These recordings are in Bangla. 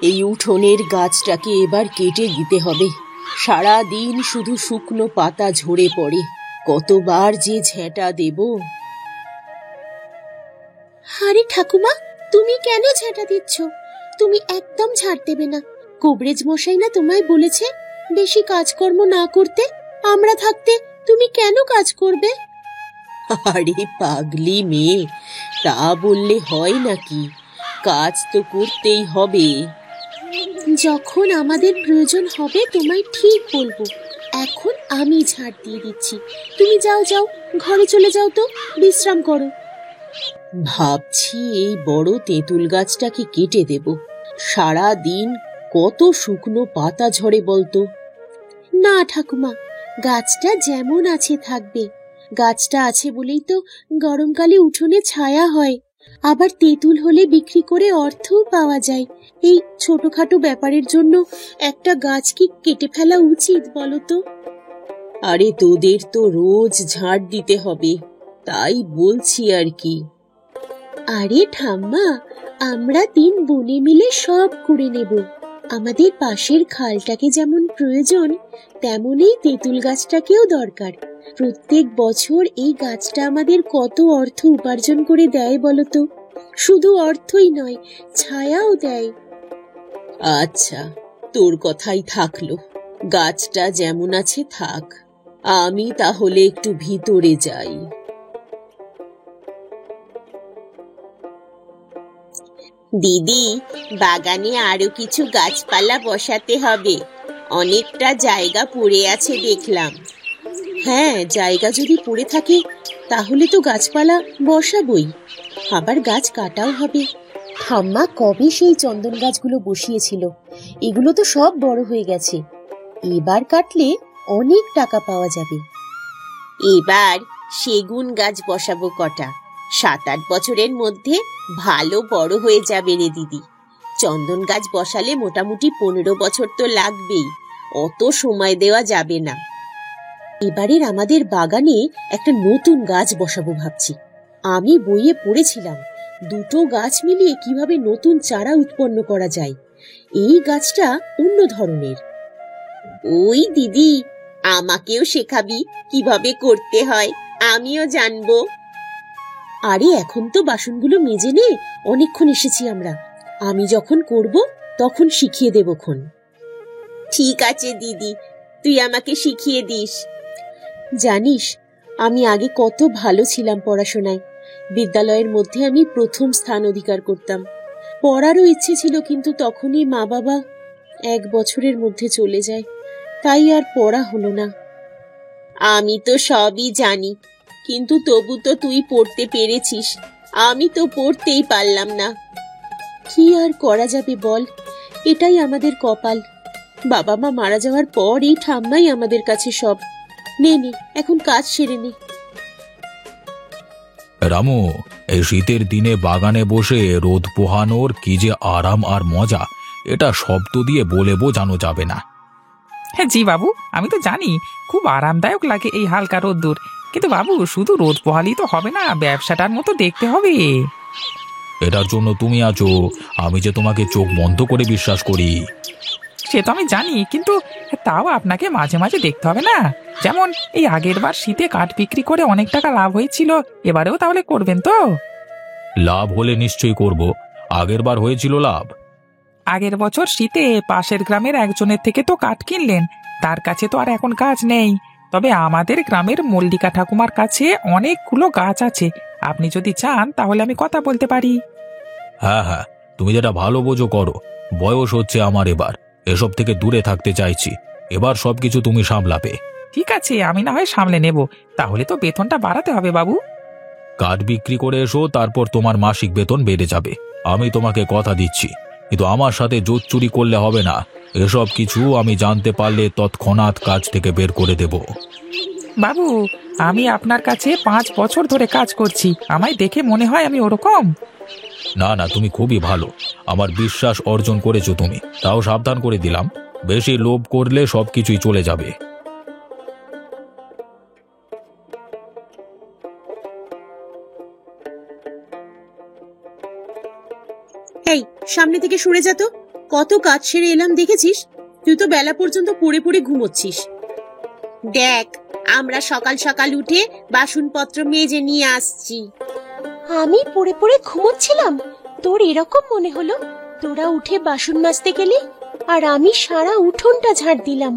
এই উঠোনের গাছটাকে এবার কেটে দিতে হবে। সারা দিন শুধু শুকনো পাতা ঝরে পড়ে, কতবার যে ঝেঁটা দেব। আরে ঠাকুমা, তুমি কেন ঝাঁটা দিচ্ছ? তুমি একদম ঝাড় দেবে না। কবরেজ মশাই না তোমায় বলেছে বেশি কাজকর্ম না করতে। আমরা থাকতে তুমি কেন কাজ করবে? আরে পাগলি মেয়ে, তা বললে হয় নাকি? কাজ তো করতেই হবে। যখন আমাদের প্রয়োজন হবে তোমায় ঠিক বলবো। এখন আমি ঝাড় দিয়ে দিচ্ছি, তুমি যাও যাও, ঘরে চলে যাও তো, বিশ্রাম করো। ভাবছি এই বড় তেঁতুল গাছটাকে কেটে দেব। সারা দিন কত শুকনো পাতা ঝরে বলতো। না ঠাকুমা, গাছটা যেমন আছে থাকবে। গাছটা আছে বলেই তো গরমকালে উঠোনে ছায়া হয়। আবার তেঁতুল হলে বিক্রি করে অর্থও পাওয়া যায়। এই ছোটখাটো ব্যাপারের জন্য একটা গাছ কি কেটে ফেলা উচিত বলো তো? আরে তোদের তো রোজ ঝাড় দিতে হবে, তাই বলছি আর কি। আরে ঠাম্মা, আমরা 3 বোনে মিলে সব করে নেব। আমাদের পাশের খালটাকে যেমন প্রয়োজন, তেমনই তেঁতুল গাছটাকেও দরকার। প্রত্যেক বছর এই গাছটা আমাদের কত অর্থ উপার্জন করে দেয় বলতো। শুধু অর্থই নয়, ছায়াও দেয়। আচ্ছা, তোর কথাই থাকলো। গাছটা যেমন আছে থাক, আমি তাহলে একটু ভিতরে যাই। দিদি, বাগানে আরো কিছু গাছপালা বসাতে হবে। অনেকটা জায়গা পড়ে আছে দেখলাম। হ্যাঁ, জায়গা যদি পড়ে থাকে তাহলে তো গাছপালা বসাবই, আবার গাছ কাটাও হবে। ঠাম্মা কবে সেই চন্দন গাছগুলো বসিয়েছিল, এগুলো তো সব বড় হয়ে গেছে। এবার কাটলে অনেক টাকা পাওয়া যাবে। এবার সেগুন গাছ বসাবো কটা। 7-8 বছরের মধ্যে ভালো বড় হয়ে যাবে রে দিদি। চন্দন গাছ বসালে মোটামুটি 15 বছর তো লাগবেই, অত সময় দেওয়া যাবে না। এবারের আমাদের বাগানে একটা নতুন গাছ বসাবো ভাবছি। আমি বইয়ে পড়েছিলাম দুটো গাছ মিলিয়ে কিভাবে নতুন চারা উৎপন্ন করা যায়। এই গাছটা অন্য ধরনের। ওই দিদি, আমাকেও শেখাবি কিভাবে করতে হয়, আমিও জানবো। আরে এখন তো বাসনগুলো মেজে নে, অনেকক্ষণ এসেছি আমরা। আমি যখন করব তখন শিখিয়ে দেবক্ষণ। ঠিক আছে দিদি, তুই আমাকে শিখিয়ে দিস। জানিস, আমি আগে কত ভালো ছিলাম পড়াশোনায়। বিদ্যালয়ের মধ্যে আমি প্রথম স্থান অধিকার করতাম। পড়ারও ইচ্ছে ছিল, কিন্তু তখনই মা বাবা 1 বছরের মধ্যে চলে যায়, তাই আর পড়া হলো না। আমি তো সবই জানি, কিন্তু তবু তো তুই পড়তে পেরেছিস, আমি তো পড়তেই পারলাম না। কি আর করা যাবে বল, এটাই আমাদের কপাল। বাবা মা মারা যাওয়ার পর এই ঠাম্মাই আমাদের কাছে সব। নে নে, এখন কাজ সেরে নে। রামু, এই শীতের দিনে বাগানে বসে রোদ পোহানোর কি যে আরাম আর মজা, এটা শব্দ দিয়ে বলে বোঝানো যাবে না। হ্যাঁ জি বাবু, আমি তো জানি খুব আরামদায়ক লাগে এই হালকা রোদ্দুর। কিন্তু বাবু, শুধু রোদ পোহালেই তো হবে না, ব্যবসাটার মতো দেখতে হবে। এটার জন্য তুমি আছো, আমি যে তোমাকে চোখ বন্ধ করে বিশ্বাস করি। সে তো আমি জানি, কিন্তু তাও আপনাকে মাঝে মাঝে দেখতে হবে না? যেমন এই আগের বার শীতে কাঠ বিক্রি করে অনেক টাকা লাভ হয়েছিল, এবারেও তাহলে করবেন তো? লাভ হলে নিশ্চয়ই করব। আগের বার হয়েছিল লাভ? আগের বছর শীতে পাশের গ্রামের একজনের থেকে তো কাঠ কিনলেন, তার কাছে তো আর এখন গাছ নেই। তবে আমাদের গ্রামের মল্লিকা ঠাকুমার কাছে অনেকগুলো গাছ আছে, আপনি যদি চান তাহলে আমি কথা বলতে পারি। হ্যাঁ হ্যাঁ, তুমি যেটা ভালো বোঝো করো। বয়স হচ্ছে আমার, এবার এসব থেকে দূরে থাকতে চাইছি। এবার সবকিছু তুমি সামলাবে। ঠিক আছে, আমি না হয় সামলে নেব। তাহলে তো বেতনটা বাড়াতে হবে বাবু। কাঠ বিক্রি করে এসো, তারপর তোমার মাসিক বেতন বেড়ে যাবে, আমি তোমাকে কথা দিচ্ছি। কিন্তু আমার সাথে জোর চুরি করলে হবে না। এসব কিছু আমি জানতে পারলে তৎক্ষণাৎ কাজ থেকে বের করে দেব। বাবু, আমি আপনার কাছে 5 বছর ধরে কাজ করছি, আমায় দেখে মনে হয় আমি ওরকম? না না, তুমি খুবই ভালো, আমার বিশ্বাস অর্জন করেছো তুমি। তাও সাবধান করে দিলাম, বেশি লোভ করলে সবকিছুই চলে যাবে। এই, সামনে থেকে সরে যা তো। কত কাজ সেরে এলাম দেখেছিস? তুই তো বেলা পর্যন্ত পড়ে পড়ে ঘুমোচ্ছিস। দেখ, আমরা সকাল সকাল উঠে বাসনপত্র মেজে নিয়ে আসছি। আমি পড়ে পড়ে ঘুমোচ্ছিলাম? তোর এরকম মনে হলো? তোরা উঠে বাসন মাজতে গেলি আর আমি সারা উঠোনটা ঝাড় দিলাম,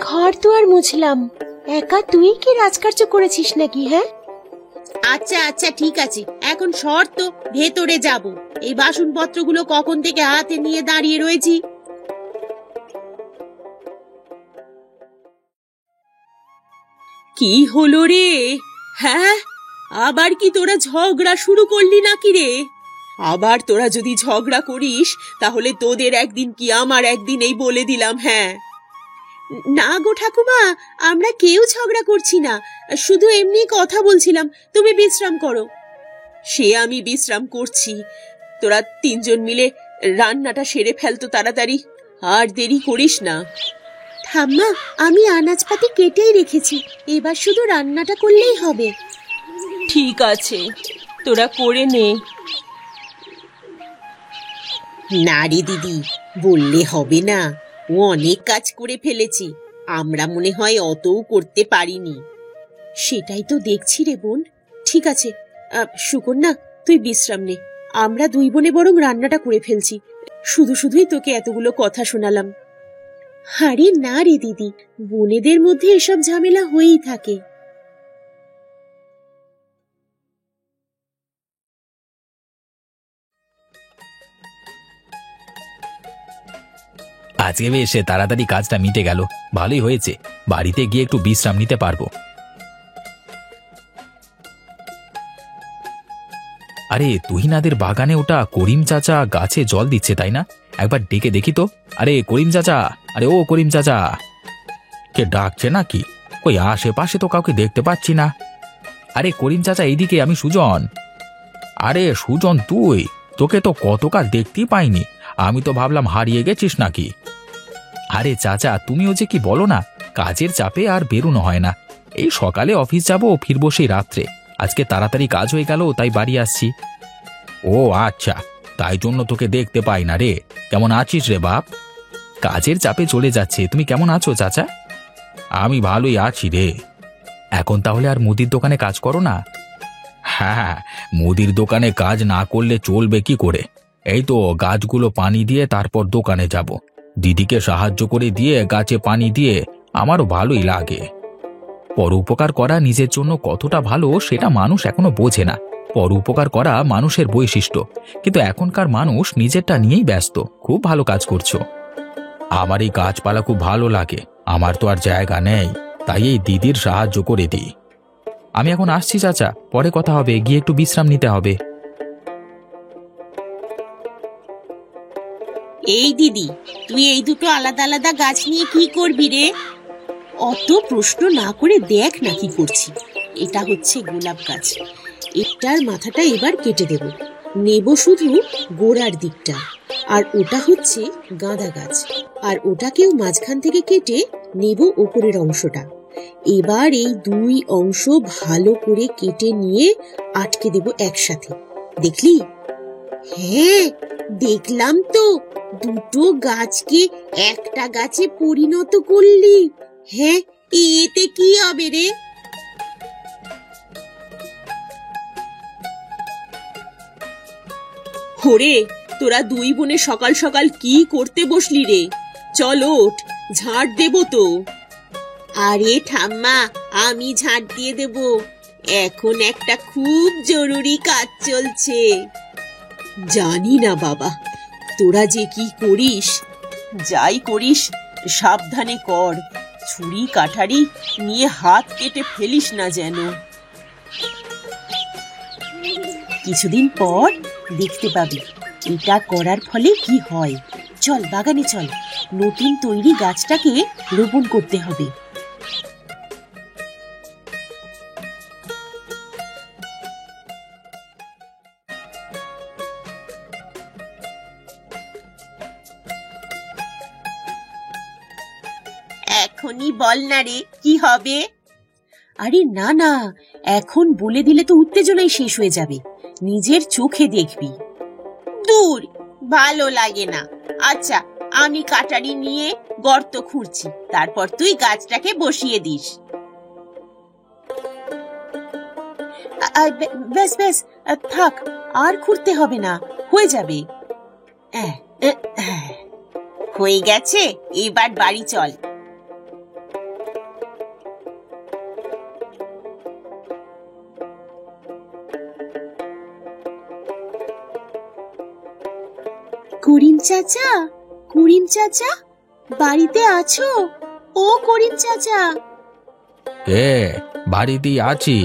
ঘর দুয়ার মুছলাম। একা তুই কি রাজকার্য করেছিস নাকি? হ্যাঁ, আচ্ছা আচ্ছা, ঠিক আছে, এখন সর তো, ভেতরে যাব। এই বাসনপত্রগুলো কখন থেকে হাতে নিয়ে দাঁড়িয়ে রয়েছি। কি হলো রে? হ্যাঁ, আবার কি তোরা ঝগড়া শুরু করলি নাকি রে? আবার তোরা যদি ঝগড়া করিস তাহলে তোদের একদিন কি আমার একদিন, এই বলে দিলাম। হ্যাঁ। না গো ঠাকুমা, আমরা কেউ ঝগড়া করছি না, শুধু এমনি কথা বলছিলাম। তুমি বিশ্রাম করো। সে আমি বিশ্রাম করছি, তোরা তিনজন মিলে রান্নাটা সেরে ফেলতো তাড়াতাড়ি, আর দেরি করিস না। ঠাম্মা, আমি আনাজপাতি কেটেই রেখেছি, এবার শুধু রান্নাটা করলেই হবে। ঠিক আছে, তোরা করে নে। না রে দিদি, বললে হবে না, ও অনেক কাজ করে ফেলেছি, আমরা মনে হয় অতও করতে পারিনি। সেটাই তো দেখছি রে বোন। ঠিক আছে, সুকন্যা তুই বিশ্রাম নে, আমরা দুই বোনে বরং রান্নাটা করে ফেলছি। শুধু শুধুই তোকে এতগুলো কথা শোনালাম। আরে না রে দিদি, বোনেদের মধ্যে এসব ঝামেলা হয়েই থাকে। আজকে বেশ তাড়াতাড়ি কাজটা মিটে গেল, ভালোই হয়েছে। বাড়িতে গিয়ে একটু বিশ্রাম নিতে পারবো। আরে তুহিনাদের বাগানে ওটা করিম চাচা গাছে জল দিচ্ছে, তাই না? একবার ডেকে দেখি তো। আরে করিম চাচা, আরে ও করিম চাচা। কে ডাকছে নাকি? ওই আশেপাশে তো কাউকে দেখতে পাচ্ছি না। আরে করিম চাচা এইদিকে, আমি সুজন। আরে সুজন তুই? তোকে তো কতকাল দেখতেই পাইনি, আমি তো ভাবলাম হারিয়ে গেছিস নাকি। আরে চাচা তুমিও যে কি বলো না, কাজের চাপে আর বেরোনো হয় না। এই সকালে অফিস যাবো, ফিরবো সেই রাত্রে। আজকে তাড়াতাড়ি কাজ হয়ে গেল, তাই বাড়ি আসছি। ও আচ্ছা, তাই জন্য তোকে দেখতে পাই না রে। কেমন আছিস রে বাপ? কাজের চাপে চলে যাচ্ছে। তুমি কেমন আছো চাচা? আমি ভালোই আছি রে। এখন তাহলে আর মুদির দোকানে কাজ করো না? হ্যাঁ, মুদির দোকানে কাজ না করলে চলবে কি করে? এই তো গাছগুলো পানি দিয়ে তারপর দোকানে যাব। দিদিকে সাহায্য করে দিয়ে গাছে পানি দিয়ে আমারও ভালোই লাগে। পরোপকার করা নিজের জন্য কতটা ভালো সেটা মানুষ এখনো বোঝে না। পরোপকার করা মানুষের বৈশিষ্ট্য, কিন্তু এখনকার মানুষ নিজেরটা নিয়েই ব্যস্ত। খুব ভালো কাজ করছো। আমার এই গাছপালা খুব ভালো লাগে, আমার তো আর জায়গা নেই, তাই এই দিদির সাহায্য করে দিই। আমি এখন আসছি চাচা, পরে কথা হবে, গিয়ে একটু বিশ্রাম নিতে হবে। এই দিদি, তুই এই দুটো আলাদা আলাদা গাছ নিয়ে কি করবি রে? অত প্রশ্ন না করে দেখ না কি করছি। এটা হচ্ছে গোলাপ গাছ, এটার মাথাটা এবার কেটে দেব, নেব শুধু গোড়ার দিকটা। আর ওটা হচ্ছে গাঁদা গাছ, আর ওটাকেও মাঝখান থেকে কেটে নেব ওপরের অংশটা। এবার এই দুই অংশ ভালো করে কেটে নিয়ে আটকে দেব একসাথে। দেখলি? হ্যাঁ, দেখলাম তো, দুটো গাছকে একটা গাছে পরিণত করলি। হ্যাঁ, এতে কি হবে রে? ওরে, তোরা দুই বোনে সকাল সকাল কি করতে বসলি রে? চল ওঠ, ঝাড় দেব তো। আরে ঠাম্মা, আমি ঝাড় দিয়ে দেব, এখন একটা খুব জরুরি কাজ চলছে। জানি না বাবা, তোরা যে কি করিস। যাই করিস সাবধানে কর, ছুরি কাঠারি নিয়ে হাত কেটে ফেলিস না যেন। কিছুদিন পর দেখতে পাবি এটা করার ফলে কি হয়। চল বাগানে চল, নতুন তৈরি গাছটাকে রোপণ করতে হবে। এখনই বল না রে, কি হবে? আরে না না, এখন বলে দিলে তো উত্তেজনাই শেষ হয়ে যাবে, নিজের চোখে দেখবি। দূর, ভালো লাগে না। আচ্ছা, আমি কাটারি নিয়ে গর্ত খুঁড়ছি, তারপর তুই গাছটাকে বসিয়ে দিস। ব্যাস ব্যাস, থাক, আর খুঁড়তে হবে না, হয়ে যাবে। হয়ে গেছে, এবার বাড়ি চল। করিম চাচা, করিম চাচা, বাড়িতে আছো? ও করিম চাচা। এ, বাড়িতেই আছি।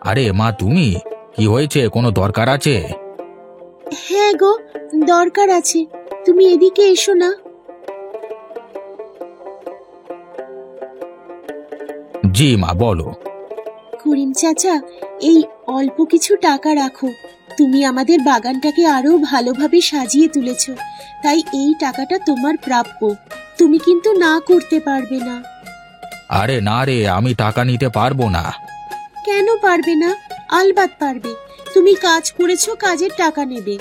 আরে মা, তুমি? কি হয়েছে, কোনো দরকার আছে? হ্যাঁ গো, দরকার আছে, তুমি এদিকে এসো না। জি মা, বলো। করিম চাচা, এই অল্প কিছু টাকা রাখো। তুমি আমাদের বাগানটাকে আরো ভালোভাবে সাজিয়ে তুলেছো, তাই এই টাকাটা তোমার প্রাপ্য। তুমি কিন্তু না করতে পারবে না। আরে না রে, আমি টাকা নিতে পারবো না। কেন পারবে না? আলবাত পারবে। তুমি কাজ করেছো, কাজের টাকা নেবে।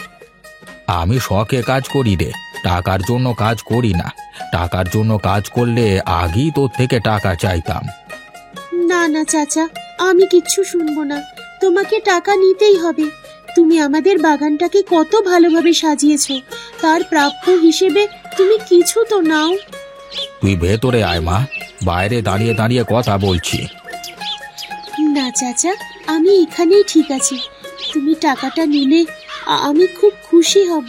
আমি শখে কাজ করি রে, টাকার জন্য কাজ করি না। টাকার জন্য কাজ করলে আগেই তোর থেকে টাকা চাইতাম। না না চাচা, আমি কিচ্ছু শুনবো না। তোমাকে টাকা নিতেই হবে। তুমি আমাদের বাগানটাকে কত ভালোভাবে সাজিয়েছো, তার প্রাপ্য হিসেবে তুমি কিছু তো নাও। তুই ভেতরে আয় মা, বাইরে দাঁড়িয়ে দাঁড়িয়ে কথা বলছি। না চাচা, আমি এখানেই ঠিক আছি। তুমি টাকাটা নিলে আমি খুব খুশি হব।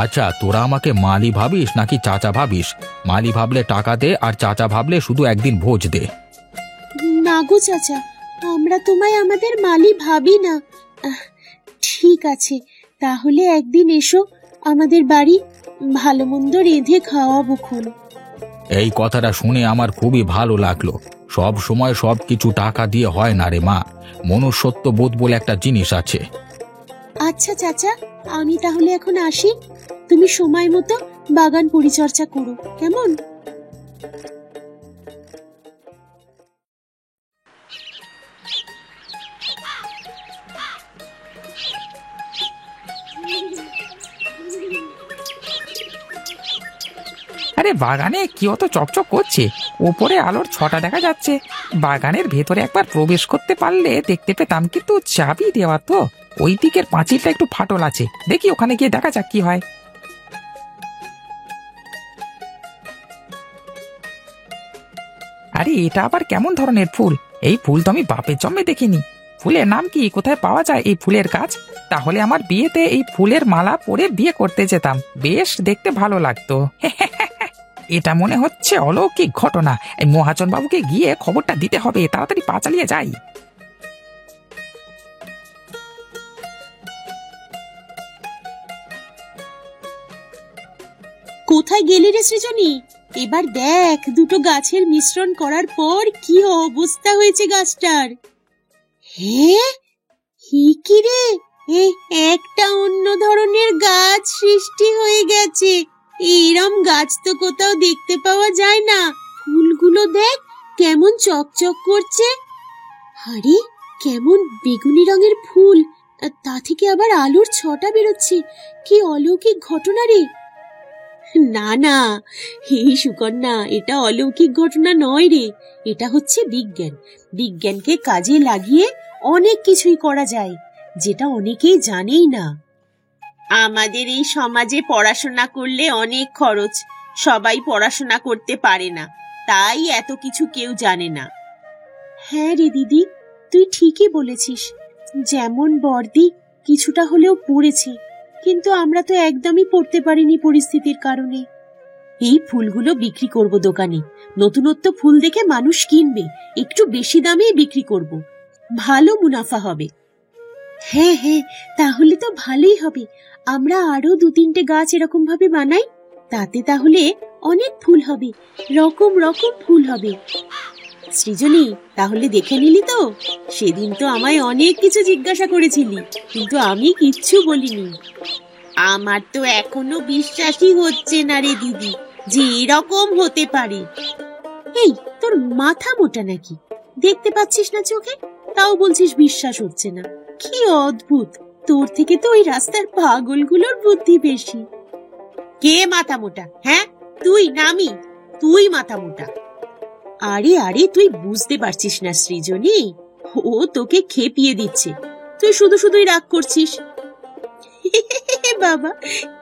আচ্ছা, তোরা আমাকে মালি ভাবিস নাকি চাচা ভাবিস? মালি ভাবলে টাকা দে, আর চাচা ভাবলে শুধু একদিন ভোজ দে। না গো চাচা, আমরা তোমায় আমাদের মালি ভাবি না। ঠিক আছে, তাহলে একদিন এসো আমাদের বাড়ি, ভালো মন্দ রেঁধে খাওয়াবো খন। এই কথাটা শুনে আমার খুবই ভালো লাগলো। সব সময় সব কিছু টাকা দিয়ে হয় না রে মা, মনুষ্যত্ব বোধ বলে একটা জিনিস আছে। আচ্ছা চাচা, আমি তাহলে এখন আসি। তুমি সময় মতো বাগান পরিচর্যা করো, কেমন? আরে বাগানে কি অত চকচক করছে? ওপরে আলোর ছটা দেখা যাচ্ছে। বাগানের ভেতরে একবার প্রবেশ করতে পারলে দেখতে পেতাম, কিন্তু চাবি দেওয়া তো। ওই দিকের পাঁচিলটা একটু ফাটল আছে, দেখি ওখানে গিয়ে দেখা যাক কি হয়। আরে এটা আবার কেমন ধরনের ফুল? এই ফুল তো আমি বাপের জন্মে দেখিনি। ফুলের নাম কি? কোথায় পাওয়া যায় এই ফুলের গাছ? তাহলে আমার বিয়েতে এই ফুলের মালা পরে বিয়ে করতে যেতাম, বেশ দেখতে ভালো লাগতো। এটা মনে হচ্ছে অলৌকিক ঘটনা। এই মহাজন বাবুকে গিয়ে খবরটা দিতে হবে, তাড়াতাড়ি পা চালিয়ে যাই। কোথায় গেলি রে সৃজনী? এবার দেখ, দুটো গাছের মিশ্রণ করার পর কি অবস্থা হয়েছে গাছটার। হ্যাঁ, কি রে, একটা অন্য ধরনের গাছ সৃষ্টি হয়ে গেছে। এরম গাছ তো কোথাও দেখতে পাওয়া যায় না। ফুলগুলো দেখ কেমন চকচক করছে। আরে, কেমন বেগুনি রঙের ফুল, তা থেকে আবার আলোর ছটা বেরোচ্ছে। কি অলৌকিক ঘটনা রে! না না, হে সুকন্যা, এটা অলৌকিক ঘটনা নয় রে, এটা হচ্ছে বিজ্ঞান। বিজ্ঞানকে কাজে লাগিয়ে অনেক কিছুই করা যায়, যেটা অনেকেই জানেই না। আমাদের এই সমাজে পড়াশোনা করলে অনেক খরচ, সবাই পড়াশোনা করতে পারে না, তাই এত কিছু কেউ জানে না। হ্যাঁ রে দিদি, তুই ঠিকই বলেছিস। যেমন বর্দি কিছুটা হলেও পড়েছে, কিন্তু আমরা তো একদমই পড়তে পারিনি পরিস্থিতির কারণে। এই ফুলগুলো বিক্রি করব দোকানে, নতুনত্ব ফুল দেখে মানুষ কিনবে, একটু বেশি দামেই বিক্রি করব, ভালো মুনাফা হবে। হ্যাঁ হ্যাঁ, তাহলে তো ভালোই হবে। আমরা আরো 2-3টে গাছ এরকম ভাবে বানাই, তাতে তাহলে অনেক ফুল হবে, রকম রকম ফুল হবে। সৃজনী, তাহলে দেখে নিলি তো? সেদিন তো আমায় অনেক কিছু জিজ্ঞাসা করেছিলি, কিন্তু আমি কিচ্ছু বলিনি। আমার তো এখনো বিশ্বাসই হচ্ছে না রে দিদি, যে এরকম হতে পারে। এই, তোর মাথা মোটা নাকি? দেখতে পাচ্ছিস না চোখে, তাও বলছিস বিশ্বাস হচ্ছে না? কি অদ্ভুত! তোর থেকে তো ওই রাস্তার পাগলগুলোর বুদ্ধি বেশি। কে মাথা মোটা? হ্যাঁ, তুই নামি, তুই মাথা মোটা। আরে আরে তুই বুঝতে পারছিস না সৃজনী, ও তোকে খেপিয়ে দিচ্ছে, তুই শুধু শুধুই রাগ করছিস। বাবা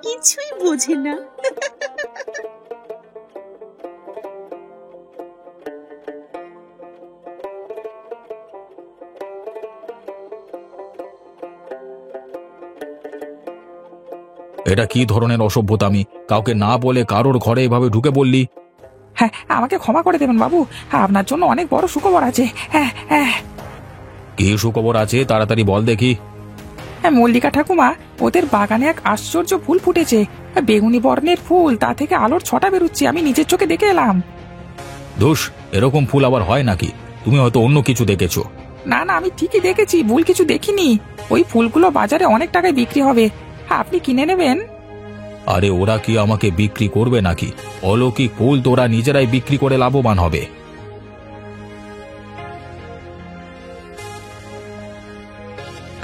কিছুই বোঝে না। এটা কি ধরনের অসভ্যতা? আমি কাউকে না বলে কারোর ঘরে এভাবে ঢুকে বললি? হ্যাঁ, আমাকে ক্ষমা করে দেবেন বাবু, আপনার জন্য অনেক বড় সুখবর আছে। হ্যাঁ হ্যাঁ কি সুখবর আছে তাড়াতাড়ি বল দেখি। হ্যাঁ, মল্লিকা ঠাকুমা, ওদের বাগানে এক আশ্চর্য ফুল ফুটেছে, বেগুনি বর্ণের ফুল, তা থেকে আলোর ছটা বেরোচ্ছে, আমি নিজের চোখে দেখে এলাম। ধুস, এরকম ফুল আবার হয় নাকি? তুমি হয়তো অন্য কিছু দেখেছো। না না, আমি ঠিকই দেখেছি, ভুল কিছু দেখিনি। ওই ফুলগুলো বাজারে অনেক টাকায় বিক্রি হবে, আপনি কিনে নেবেন। আরে ওরা কি আমাকে বিক্রি করবে নাকি? অলৌকিক ফুল তো ওরা নিজেরাই বিক্রি করে লাভবান হবে।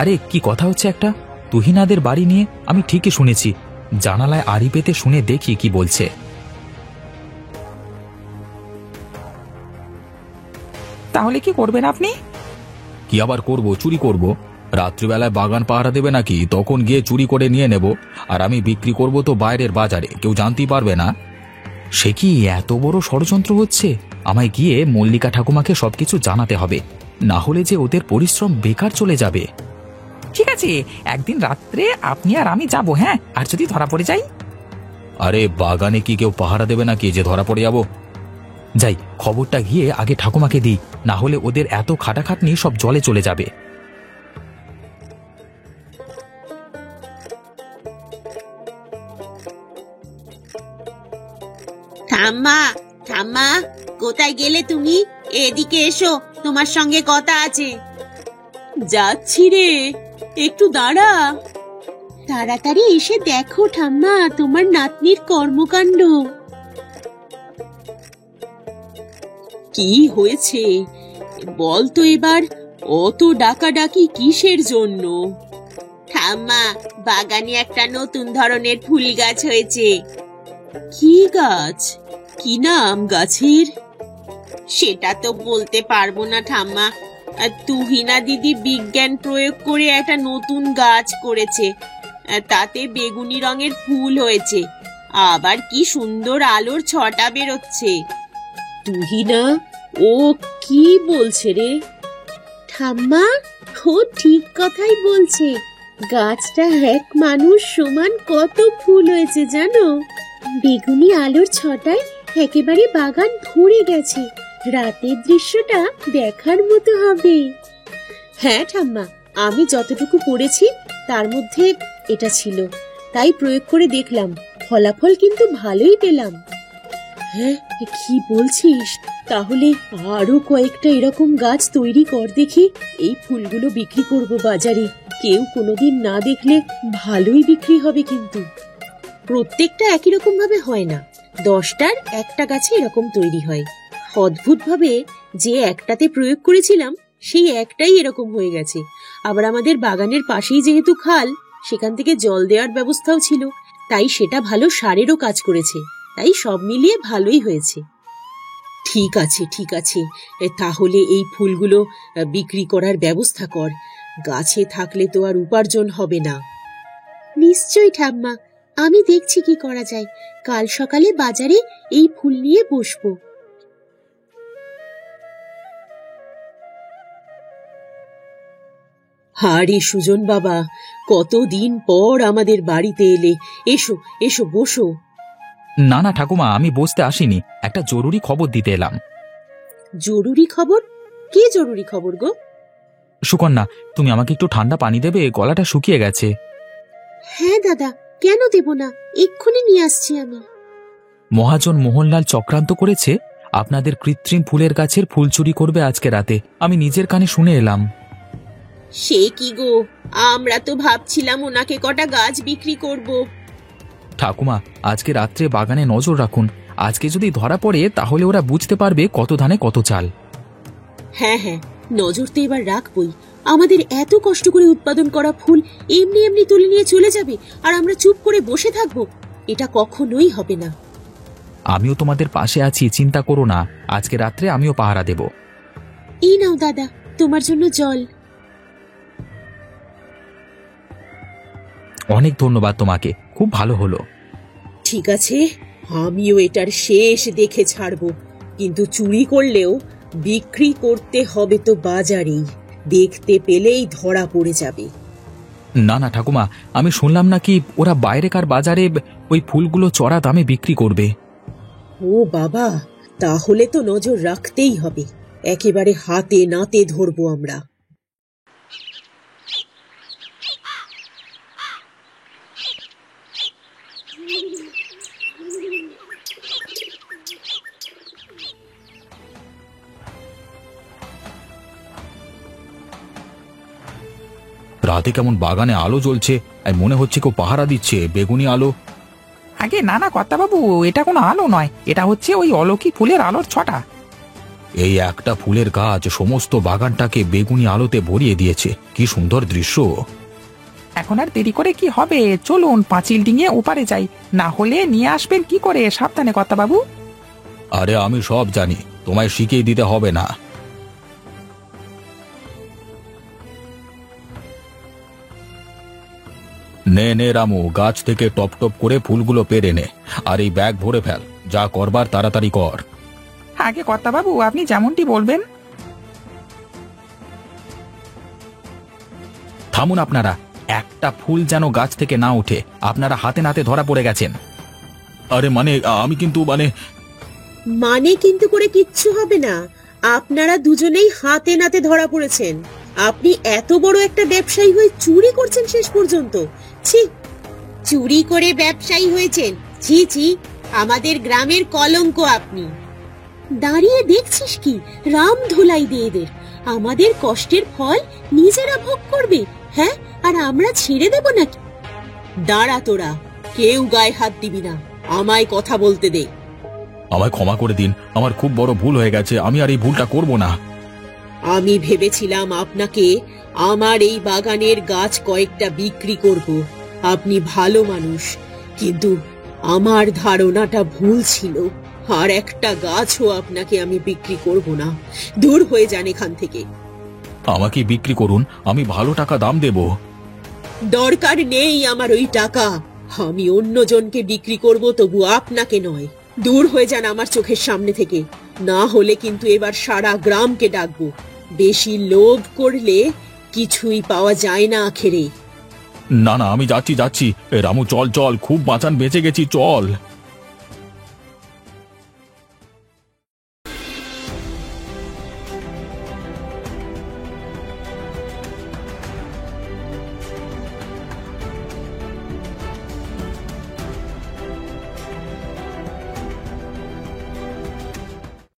আরে কি কথা হচ্ছে একটা তুহিনাদের বাড়ি নিয়ে? আমি ঠিকই শুনেছি, জানালায় আড়ি পেতে শুনে দেখি কি বলছে। তাহলে কি করবেন আপনি? কি আবার করব? চুরি করব। রাত্রিবেলায় বাগান পাহারা দেবে নাকি, তখন গিয়ে চুরি করে নিয়ে নেব, আর আমি বিক্রি করব তো বাইরের বাজারে, কেউ জানতেই পারবে না। সে কি এত বড় ষড়যন্ত্র হচ্ছে? আমায় গিয়ে মল্লিকা ঠাকুমাকে সবকিছু জানাতে হবে, না হলে যে ওদের পরিশ্রম বেকার চলে যাবে। ঠিক আছে, একদিন রাত্রে আপনি আর আমি যাব। হ্যাঁ, আর যদি ধরা পড়ে যাই? আরে বাগানে কি কেউ পাহারা দেবে নাকি যে ধরা পড়ে যাব? যাই, খবরটা গিয়ে আগে ঠাকুমাকে দিই, না হলে ওদের এত খাটাখাটনি সব জলে চলে যাবে। ঠাম্মা, ঠাম্মা, কোথায় গেলে তুমি? এদিকে এসো, তোমার সঙ্গে কথা আছে। যাচ্ছি রে, একটু দাঁড়া। তাড়াতাড়ি এসে দেখো ঠাম্মা, তোমার নাতনির কর্মকাণ্ড। কি হয়েছে বল তো এবার, অত ডাকাডাকি কিসের জন্য? ঠাম্মা, বাগানে একটা নতুন ধরনের ফুল গাছ হয়েছে। কি গাছ? কি নাম গাছের? সেটা তো বলতে পারবো না ঠাম্মা, আর তুহিনা দিদি বিজ্ঞান প্রয়োগ করে একটা নতুন গাছ করেছে, তাতে বেগুনি রঙের ফুল হয়েছে, আবার কি সুন্দর আলোর ছটা বেরোচ্ছে। তুহিনা ও কি বলছে রে? ঠাম্মা, ও ঠিক কথাই বলছে, গাছটা এক মানুষ সমান কত ফুল হয়েছে জানো? বেগুনি আলোর ছটায় একেবারে বাগান ভরে গেছে, রাতের দৃশ্যটা দেখার মতো হবে। হ্যাঁ ঠাম্মা, আমি যতটুকু পড়েছি তার মধ্যে এটা ছিল, তাই প্রয়োগ করে দেখলাম, ফলাফল কিন্তু ভালোই পেলাম। হ্যাঁ, কি বলছিস? তাহলে আরো কয়েকটা এরকম গাছ তৈরি কর দেখি, এই ফুলগুলো বিক্রি করব বাজারে, কেউ কোনোদিন না দেখলে ভালোই বিক্রি হবে। কিন্তু প্রত্যেকটা একই রকম ভাবে হয় না, 10টার একটা গাছে এরকম তৈরি হয়। অদ্ভুত ভাবে যে একটাতে প্রয়োগ করেছিলাম সেই একটাই এরকম হয়ে গেছে। আবার আমাদের বাগানের পাশেই যেহেতু খাল, সেখান থেকে জল দেওয়ার ব্যবস্থাও ছিল, তাই সেটা ভালো সারেরও কাজ করেছে, তাই সব মিলিয়ে ভালোই হয়েছে। ঠিক আছে ঠিক আছে, তাহলে এই ফুলগুলো বিক্রি করার ব্যবস্থা কর, গাছে থাকলে তো আর উপার্জন হবে না। নিশ্চয়ই ঠাম্মা, আমি দেখছি কি করা যায়, কাল সকালে বাজারে এই ফুল নিয়ে বসবো। আরে সুজন বাবা, কতদিন পর আমাদের বাড়িতে এলে, এসো এসো বসো। না না ঠাকুমা, আমি বসতে আসিনি, একটা জরুরি খবর দিতে এলাম। জরুরি খবর? কি জরুরি খবর গো? সুকন্যা, তুমি আমাকে একটু ঠান্ডা পানি দেবে, গলাটা শুকিয়ে গেছে। হ্যাঁ দাদা, কেন দেব না, এক্ষুনি নিয়ে আসছি আমি। মহাজন মোহনলাল চক্রান্ত করেছে, আপনাদের কৃত্রিম ফুলের গাছের ফুল চুরি করবে আজকে রাতে, আমি নিজের কানে শুনে এলাম। সে কি গো, আমরা তো ভাবছিলাম ওনাকে কটা গাছ বিক্রি করব। ঠাকুমা, আজকে রাত্রে বাগানে নজর রাখুন, আজকে যদি ধরা পড়ে তাহলে ওরা বুঝতে পারবে কত ধানে কত চাল। হ্যাঁ হ্যাঁ, নজর তো এবার রাখবই। আমাদের এত কষ্ট করে উৎপাদন করা ফুল এমনি এমনি তুলে নিয়ে চলে যাবে আর আমরা চুপ করে বসে থাকবো? এটা কখনোই হবে না। আমিও তোমাদের পাশে আছি, চিন্তা করো না। আজকে রাত্রে আমিও পাহারা দেব। এই নাও দাদা, তোমার জন্য জল। অনেক ধন্যবাদ তোমাকে, খুব ভালো হলো। ঠিক আছে, আমিও এটার শেষ দেখে ছাড়বো, কিন্তু চুরি করলেও বিক্রি করতে হবে তো বাজারেই। দেখতে পেলেই ধরা পড়ে যাবে। না না ঠাকুমা, আমি শুনলাম নাকি ওরা বাইরেকার বাজারে ওই ফুলগুলো চড়া দামে বিক্রি করবে। ও বাবা, তাহলে তো নজর রাখতেই হবে। একেবারে হাতে নাতে ধরবো আমরা। রাতে কেমন বাগানে আলো জ্বলছে, আর মনে হচ্ছে কেউ পাহারা দিচ্ছে। বেগুনি আলো। আগে না না কর্তাবাবু, এটা কোনো আলো নয়, এটা হচ্ছে ওই অলৌকিক ফুলের আলোর ছটা। এই একটা ফুলের গাছ সমস্ত বাগানটাকে বেগুনি আলোতে ভরিয়ে দিয়েছে। কি সুন্দর দৃশ্য। এখন আর দেরি করে কি হবে, চলুন পাঁচিল ডিঙিয়ে ওপারে যাই, না হলে নিয়ে আসবেন কি করে, সাবধানে কর্তাবাবু। আরে আমি সব জানি, তোমায় শিখিয়ে দিতে হবে না। নে নে রামু, গাছ থেকে টপ টপ করে ফুলগুলো পেরে নে, আর এই ব্যাগ ভরে ফেল। যা করবার তাড়াতাড়ি কর। আগে কর্তাবাবু, আপনি যেমনটি বলবেন। থামুন আপনারা, একটা ফুল যেন গাছ থেকে না ওঠে। আপনারা হাতে নাতে ধরা পড়ে গেছেন। আরে মানে আমি কিন্তু মানে কিন্তু করে কিচ্ছু হবে না। আপনারা দুজনেই হাতে নাতে ধরা পড়েছেন। আপনি এত বড় একটা ব্যবসায়ী হয়ে চুরি করছেন শেষ পর্যন্ত। ছি, চুরি করে ব্যবসায়ী হয়েছেন? ছি ছি, আমাদের গ্রামের কলঙ্ক আপনি। দাঁড়িয়ে দেখছিস কি, রাম ধোলাই দিয়ে এদের। আমাদের কষ্টের ফল নিজেরা ভোগ করবে, হ্যাঁ, আর আমরা ছেড়ে দেব নাকি? দাঁড়া তোরা, কেউ গায়ে হাত দিবি না, আমায় কথা বলতে দে। আমায় ক্ষমা করে দিন, আমার খুব বড় ভুল হয়ে গেছে। আমি আর এই ভুলটা করব না। আমি ভেবেছিলাম আপনাকে আমার এই বাগানের গাছ কয়েকটা বিক্রি করব। আপনি ভালো মানুষ, কিন্তু আমার ধারণাটা ভুল ছিল। আর একটা গাছও আপনাকে আমি বিক্রি করব না। দূর হয়ে যান এখান থেকে। আমাকে বিক্রি করুন, আমি ভালো টাকা দাম দেব। দরকার নেই আমার ওই টাকা। আমি অন্যজনকে বিক্রি করব, তবু আপনাকে নয়। দূর হয়ে যান আমার চোখের সামনে থেকে, না হলে কিন্তু এবার সারা গ্রামকে ডাকবো। বেশি লোভ করলে কিছুই পাওয়া যায় না আখেরে। না না, আমি যাচ্ছি যাচ্ছি। রামু চল চল, খুব বাঁচান বেঁচে গেছি, চল।